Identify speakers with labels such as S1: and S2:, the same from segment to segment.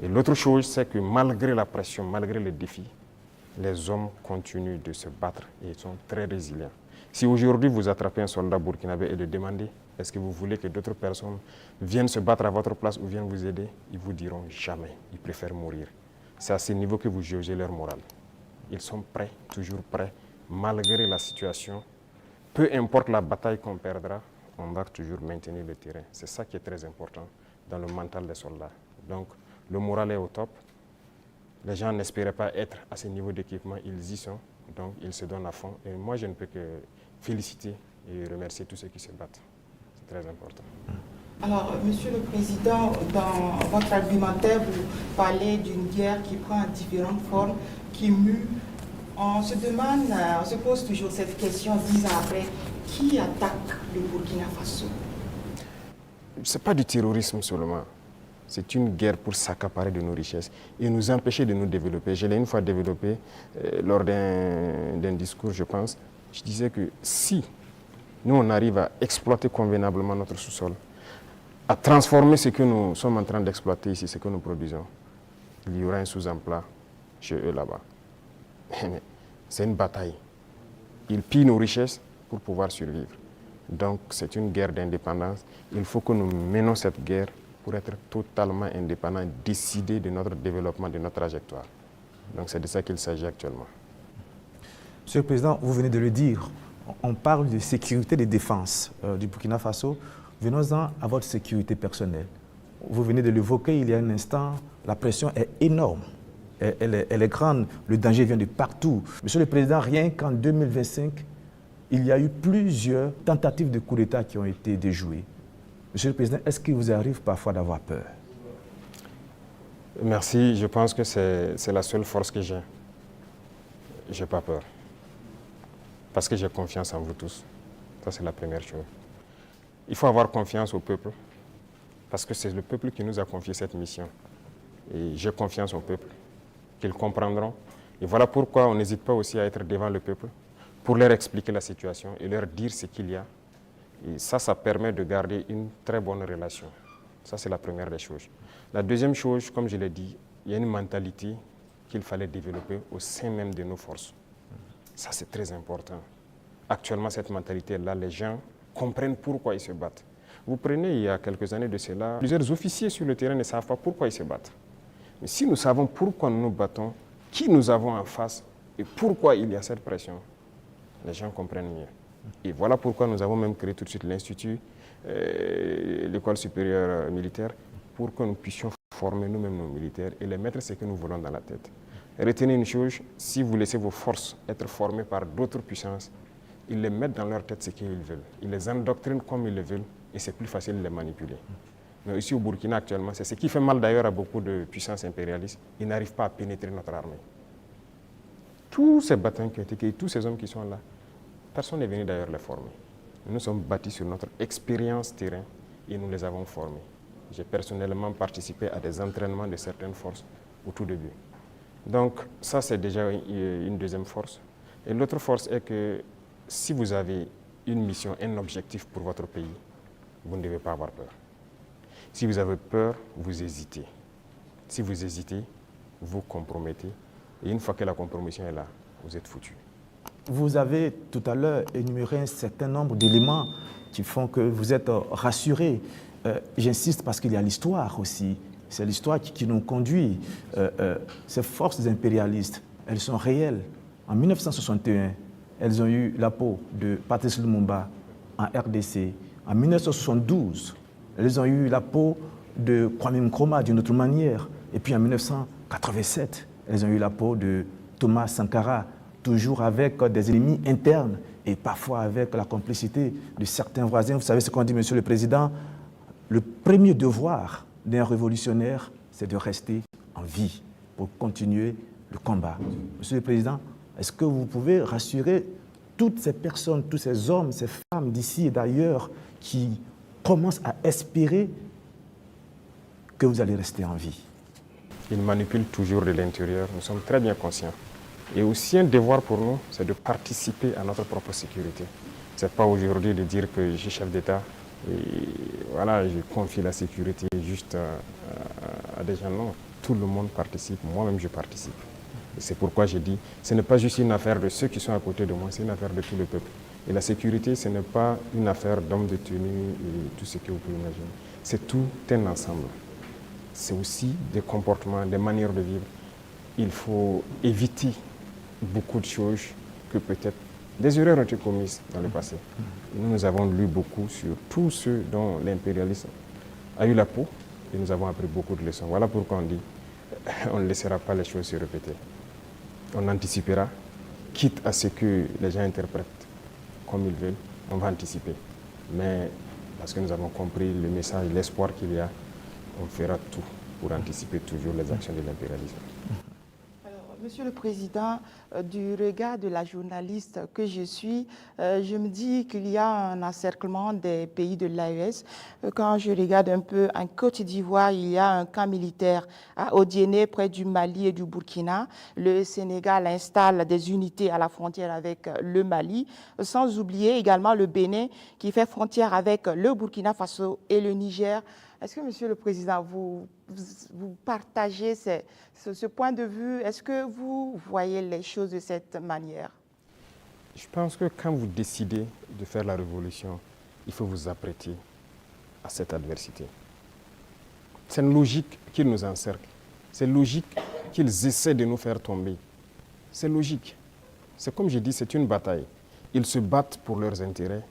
S1: Et l'autre chose, c'est que malgré la pression, malgré les défis, les hommes continuent de se battre et ils sont très résilients. Si aujourd'hui vous attrapez un soldat burkinabé et le demandez, est-ce que vous voulez que d'autres personnes viennent se battre à votre place ou viennent vous aider? Ils vous diront jamais, ils préfèrent mourir. C'est à ce niveau que vous jugez leur morale. Ils sont prêts, toujours prêts, malgré la situation. Peu importe la bataille qu'on perdra, on va toujours maintenir le terrain. C'est ça qui est très important dans le mental des soldats. Donc, le moral est au top. Les gens n'espéraient pas être à ce niveau d'équipement, ils y sont. Donc, ils se donnent à fond. Et moi, je ne peux que féliciter et remercier tous ceux qui se battent. C'est très important.
S2: Alors, Monsieur le Président, dans votre argumentaire, vous parlez d'une guerre qui prend différentes formes, qui mue. On se demande, on se pose toujours cette question 10 ans après, qui attaque le Burkina Faso?
S1: Ce n'est pas du terrorisme seulement. C'est une guerre pour s'accaparer de nos richesses et nous empêcher de nous développer. Je l'ai une fois développé lors d'un discours, je pense. Je disais que si nous, on arrive à exploiter convenablement notre sous-sol, à transformer ce que nous sommes en train d'exploiter ici, ce que nous produisons, il y aura un sous-emploi chez eux là-bas. C'est une bataille. Ils pillent nos richesses pour pouvoir survivre. Donc c'est une guerre d'indépendance. Il faut que nous menons cette guerre pour être totalement indépendants, décider de notre développement, de notre trajectoire. Donc c'est de ça qu'il s'agit actuellement.
S3: Monsieur le Président, vous venez de le dire, on parle de sécurité et de défense du Burkina Faso. Venons-en à votre sécurité personnelle. Vous venez de l'évoquer il y a un instant, la pression est énorme, elle est grande, le danger vient de partout. Monsieur le Président, rien qu'en 2025, il y a eu plusieurs tentatives de coup d'État qui ont été déjouées. Monsieur le Président, est-ce qu'il vous arrive parfois d'avoir peur?
S1: Merci, je pense que c'est la seule force que j'ai. Je n'ai pas peur. Parce que j'ai confiance en vous tous. Ça, c'est la première chose. Il faut avoir confiance au peuple, parce que c'est le peuple qui nous a confié cette mission. Et j'ai confiance au peuple, qu'ils comprendront. Et voilà pourquoi on n'hésite pas aussi à être devant le peuple, pour leur expliquer la situation et leur dire ce qu'il y a. Et ça permet de garder une très bonne relation. Ça, c'est la première des choses. La deuxième chose, comme je l'ai dit, il y a une mentalité qu'il fallait développer au sein même de nos forces. Ça, c'est très important. Actuellement, cette mentalité-là, les gens comprennent pourquoi ils se battent. Vous prenez, il y a quelques années de cela, plusieurs officiers sur le terrain ne savent pas pourquoi ils se battent. Mais si nous savons pourquoi nous nous battons, qui nous avons en face et pourquoi il y a cette pression, les gens comprennent mieux. Et voilà pourquoi nous avons même créé tout de suite l'Institut, l'école supérieure militaire, pour que nous puissions former nous-mêmes nos militaires et les mettre ce que nous voulons dans la tête. Retenez une chose, si vous laissez vos forces être formées par d'autres puissances, ils les mettent dans leur tête ce qu'ils veulent. Ils les endoctrinent comme ils le veulent et c'est plus facile de les manipuler. Mais ici au Burkina actuellement, c'est ce qui fait mal d'ailleurs à beaucoup de puissances impérialistes. Ils n'arrivent pas à pénétrer notre armée. Tous ces bataillons qui ont été créés, tous ces hommes qui sont là, personne n'est venu d'ailleurs les former. Nous nous sommes bâtis sur notre expérience terrain et nous les avons formés. J'ai personnellement participé à des entraînements de certaines forces au tout début. Donc ça, c'est déjà une deuxième force. Et l'autre force est que si vous avez une mission, un objectif pour votre pays, vous ne devez pas avoir peur. Si vous avez peur, vous hésitez. Si vous hésitez, vous compromettez. Et une fois que la compromission est là, vous êtes foutu.
S3: Vous avez tout à l'heure énuméré un certain nombre d'éléments qui font que vous êtes rassuré. J'insiste parce qu'il y a l'histoire aussi. C'est l'histoire qui nous conduit. Ces forces impérialistes, elles sont réelles. En 1961, elles ont eu la peau de Patrice Lumumba en RDC. En 1972, elles ont eu la peau de Kwame Nkrumah d'une autre manière. Et puis en 1987, elles ont eu la peau de Thomas Sankara, toujours avec des ennemis internes et parfois avec la complicité de certains voisins. Vous savez ce qu'on dit, Monsieur le Président, le premier devoir d'un révolutionnaire, c'est de rester en vie pour continuer le combat. Monsieur le Président, est-ce que vous pouvez rassurer toutes ces personnes, tous ces hommes, ces femmes d'ici et d'ailleurs qui commencent à espérer que vous allez rester en vie?
S1: Ils manipulent toujours de l'intérieur, nous sommes très bien conscients. Et aussi un devoir pour nous, c'est de participer à notre propre sécurité. Ce n'est pas aujourd'hui de dire que je suis chef d'État et voilà, je confie la sécurité juste à des gens. Non, tout le monde participe, moi-même je participe. Et c'est pourquoi j'ai dit, ce n'est pas juste une affaire de ceux qui sont à côté de moi, c'est une affaire de tout le peuple. Et la sécurité, ce n'est pas une affaire d'hommes de tenue et tout ce que vous pouvez imaginer. C'est tout un ensemble. C'est aussi des comportements, des manières de vivre. Il faut éviter beaucoup de choses que peut-être des erreurs ont été commises dans le passé. Nous avons lu beaucoup sur tous ceux dont l'impérialisme a eu la peau et nous avons appris beaucoup de leçons. Voilà pourquoi on dit on ne laissera pas les choses se répéter. On anticipera, quitte à ce que les gens interprètent comme ils veulent, on va anticiper. Mais parce que nous avons compris le message, l'espoir qu'il y a, on fera tout pour anticiper toujours les actions de l'impérialisme.
S2: Monsieur le Président, du regard de la journaliste que je suis, je me dis qu'il y a un encerclement des pays de l'AES. Quand je regarde un peu en Côte d'Ivoire, il y a un camp militaire à Odiéné, près du Mali et du Burkina. Le Sénégal installe des unités à la frontière avec le Mali, sans oublier également le Bénin qui fait frontière avec le Burkina Faso et le Niger. Est-ce que, Monsieur le Président, vous partagez ce point de vue? Est-ce que vous voyez les choses de cette manière?
S1: Je pense que quand vous décidez de faire la révolution, il faut vous apprêter à cette adversité. C'est une logique qu'ils nous encerclent. C'est logique qu'ils essaient de nous faire tomber. C'est logique. C'est comme je dis, c'est une bataille. Ils se battent pour leurs intérêts.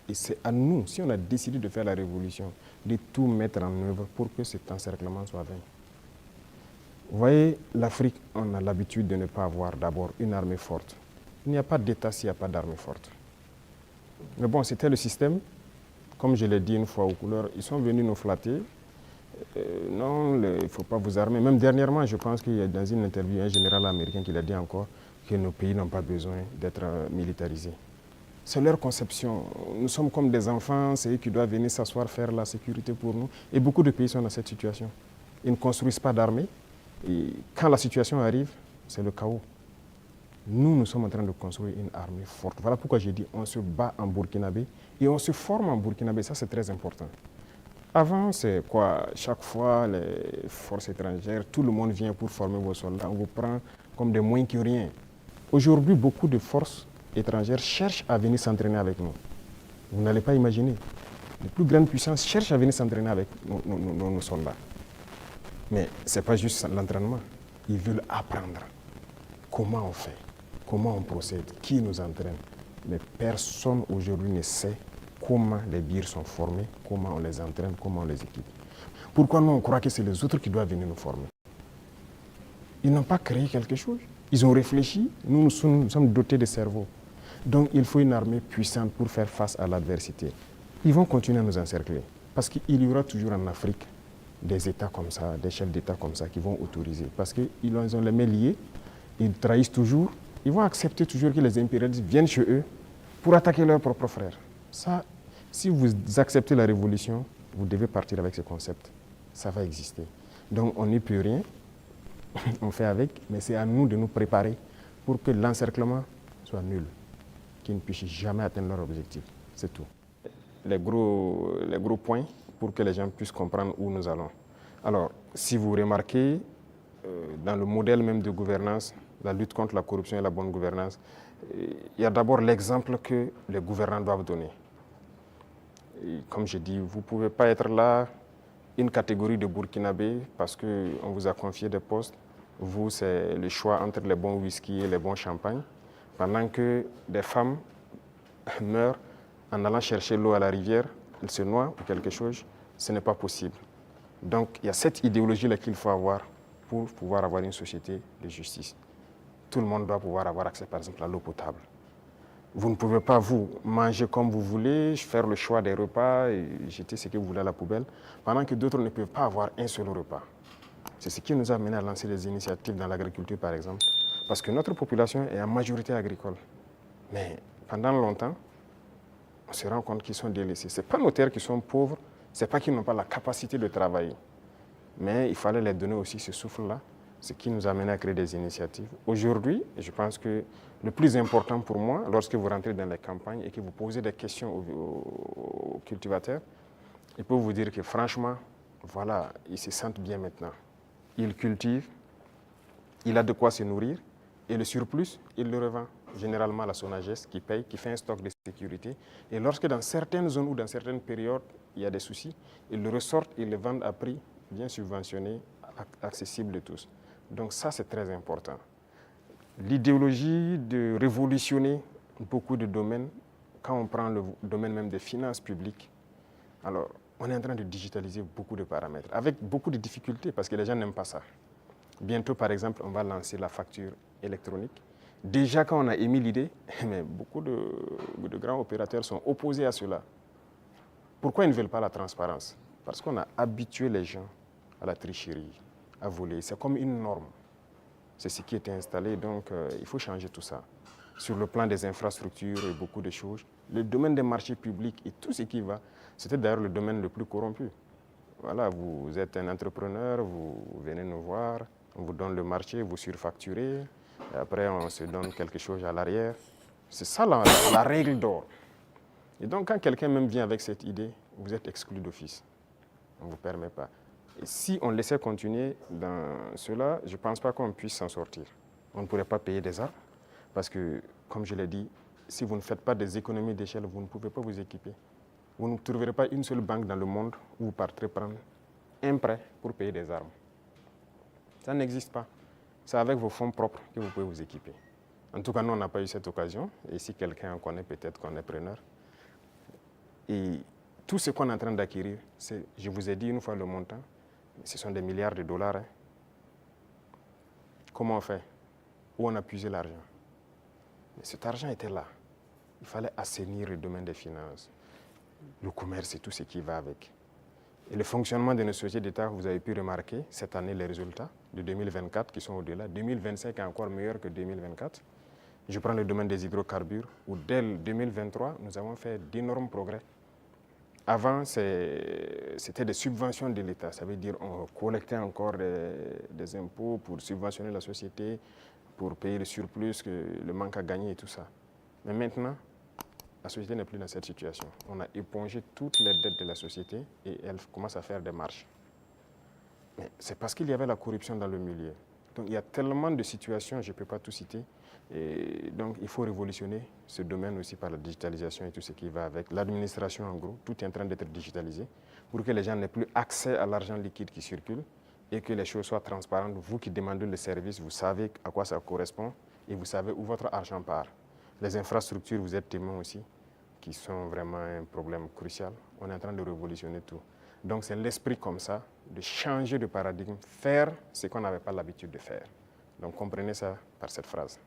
S1: Et c'est à nous, si on a décidé de faire la révolution, de tout mettre en œuvre pour que cet encerclement soit vaincu. Vous voyez, l'Afrique, on a l'habitude de ne pas avoir d'abord une armée forte. Il n'y a pas d'État s'il n'y a pas d'armée forte. Mais bon, c'était le système. Comme je l'ai dit une fois aux couleurs, ils sont venus nous flatter. Non, il ne faut pas vous armer. Même dernièrement, je pense qu'il y a dans une interview un général américain qui l'a dit encore que nos pays n'ont pas besoin d'être militarisés. C'est leur conception. Nous sommes comme des enfants, c'est eux qui doivent venir s'asseoir, faire la sécurité pour nous. Et beaucoup de pays sont dans cette situation. Ils ne construisent pas d'armée. Et quand la situation arrive, c'est le chaos. Nous sommes en train de construire une armée forte. Voilà pourquoi j'ai dit on se bat en burkinabé et on se forme en burkinabé. Ça, c'est très important. Avant, c'est quoi? Chaque fois, les forces étrangères, tout le monde vient pour former vos soldats. On vous prend comme des moins que rien. Aujourd'hui, beaucoup de forces étrangères cherchent à venir s'entraîner avec nous. Vous n'allez pas imaginer. Les plus grandes puissances cherchent à venir s'entraîner avec nos soldats. Mais ce n'est pas juste l'entraînement. Ils veulent apprendre comment on fait, comment on procède, qui nous entraîne. Mais personne aujourd'hui ne sait comment les birs sont formés, comment on les entraîne, comment on les équipe. Pourquoi nous on croit que c'est les autres qui doivent venir nous former? Ils n'ont pas créé quelque chose. Ils ont réfléchi, nous sommes dotés de cerveau. Donc il faut une armée puissante pour faire face à l'adversité. Ils vont continuer à nous encercler. Parce qu'il y aura toujours en Afrique des États comme ça, des chefs d'État comme ça qui vont autoriser. Parce qu'ils ont les mains liées, ils trahissent toujours, ils vont accepter toujours que les impérialistes viennent chez eux pour attaquer leurs propres frères. Ça, si vous acceptez la révolution, vous devez partir avec ce concept. Ça va exister. Donc on n'y peut rien, on fait avec, mais c'est à nous de nous préparer pour que l'encerclement soit nul, qu'ils ne puissent jamais atteindre leur objectif. C'est tout. Les gros points pour que les gens puissent comprendre où nous allons. Alors, si vous remarquez, dans le modèle même de gouvernance, la lutte contre la corruption et la bonne gouvernance, il y a d'abord l'exemple que les gouvernants doivent donner. Et comme je dis, vous ne pouvez pas être là, une catégorie de Burkinabés, parce qu'on vous a confié des postes. Vous, c'est le choix entre les bons whisky et les bons champagnes, pendant que des femmes meurent en allant chercher l'eau à la rivière, elles se noient ou quelque chose, ce n'est pas possible. Donc il y a cette idéologie-là qu'il faut avoir pour pouvoir avoir une société de justice. Tout le monde doit pouvoir avoir accès, par exemple, à l'eau potable. Vous ne pouvez pas, vous, manger comme vous voulez, faire le choix des repas et jeter ce que vous voulez à la poubelle, pendant que d'autres ne peuvent pas avoir un seul repas. C'est ce qui nous a amené à lancer des initiatives dans l'agriculture, par exemple, parce que notre population est en majorité agricole. Mais pendant longtemps, on se rend compte qu'ils sont délaissés. Ce n'est pas nos terres qui sont pauvres, ce n'est pas qu'ils n'ont pas la capacité de travailler. Mais il fallait leur donner aussi ce souffle-là, ce qui nous a amené à créer des initiatives. Aujourd'hui, je pense que le plus important pour moi, lorsque vous rentrez dans les campagnes et que vous posez des questions aux cultivateurs, ils peuvent vous dire que franchement, voilà, ils se sentent bien maintenant. il cultive, il a de quoi se nourrir, et le surplus, il le revend généralement à la SONAGES qui paye, qui fait un stock de sécurité. Et lorsque dans certaines zones ou dans certaines périodes, il y a des soucis, ils le ressortent, ils le vendent à prix bien subventionné, accessible de tous. Donc ça, c'est très important. L'idéologie de révolutionner beaucoup de domaines, quand on prend le domaine même des finances publiques, alors on est en train de digitaliser beaucoup de paramètres, avec beaucoup de difficultés, parce que les gens n'aiment pas ça. Bientôt, par exemple, on va lancer la facture électronique. Déjà, quand on a émis l'idée, mais beaucoup de grands opérateurs sont opposés à cela. Pourquoi ils ne veulent pas la transparence? Parce qu'on a habitué les gens à la tricherie, à voler. C'est comme une norme. C'est ce qui était installé, donc il faut changer tout ça. Sur le plan des infrastructures et beaucoup de choses, le domaine des marchés publics et tout ce qui va, c'était d'ailleurs le domaine le plus corrompu. Voilà, vous êtes un entrepreneur, vous venez nous voir, on vous donne le marché, vous surfacturez, et après on se donne quelque chose à l'arrière. C'est ça la règle d'or. Et donc quand quelqu'un même vient avec cette idée, vous êtes exclu d'office. On ne vous permet pas. Et si on laissait continuer dans cela, je ne pense pas qu'on puisse s'en sortir. On ne pourrait pas payer des armes, parce que, comme je l'ai dit, si vous ne faites pas des économies d'échelle, vous ne pouvez pas vous équiper. Vous ne trouverez pas une seule banque dans le monde où vous partirez prendre un prêt pour payer des armes. Ça n'existe pas. C'est avec vos fonds propres que vous pouvez vous équiper. En tout cas, nous, on n'a pas eu cette occasion. Et si quelqu'un en connaît, peut-être qu'on est preneur. Et tout ce qu'on est en train d'acquérir, je vous ai dit une fois le montant, ce sont des milliards de dollars. Hein. Comment on fait? Où on a puisé l'argent? Mais cet argent était là. Il fallait assainir le domaine des finances, le commerce et tout ce qui va avec. Et le fonctionnement de nos sociétés d'État, vous avez pu remarquer cette année les résultats de 2024 qui sont au-delà. 2025 est encore meilleur que 2024. Je prends le domaine des hydrocarbures où dès 2023, nous avons fait d'énormes progrès. Avant, c'était des subventions de l'État. Ça veut dire qu'on collectait encore des impôts pour subventionner la société, pour payer le surplus, le manque à gagner et tout ça. Mais maintenant, la société n'est plus dans cette situation. On a épongé toutes les dettes de la société et elle commence à faire des marches. Mais c'est parce qu'il y avait la corruption dans le milieu. Donc il y a tellement de situations, je ne peux pas tout citer. Et donc il faut révolutionner ce domaine aussi par la digitalisation et tout ce qui va avec. L'administration en gros, tout est en train d'être digitalisé pour que les gens n'aient plus accès à l'argent liquide qui circule et que les choses soient transparentes. Vous qui demandez le service, vous savez à quoi ça correspond et vous savez où votre argent part. Les infrastructures, vous êtes témoins aussi, qui sont vraiment un problème crucial. On est en train de révolutionner tout. Donc c'est l'esprit comme ça, de changer de paradigme, faire ce qu'on n'avait pas l'habitude de faire. Donc comprenez ça par cette phrase.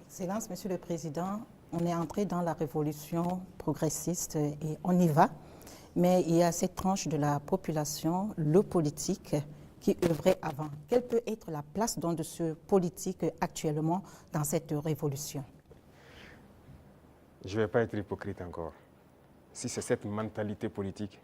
S4: Excellence, Monsieur le Président, on est entré dans la révolution progressiste et on y va. Mais il y a cette tranche de la population, le politique, qui œuvrait avant. Quelle peut être la place donc de ce politique actuellement dans cette révolution?
S1: Je ne vais pas être hypocrite encore. Si c'est cette mentalité politique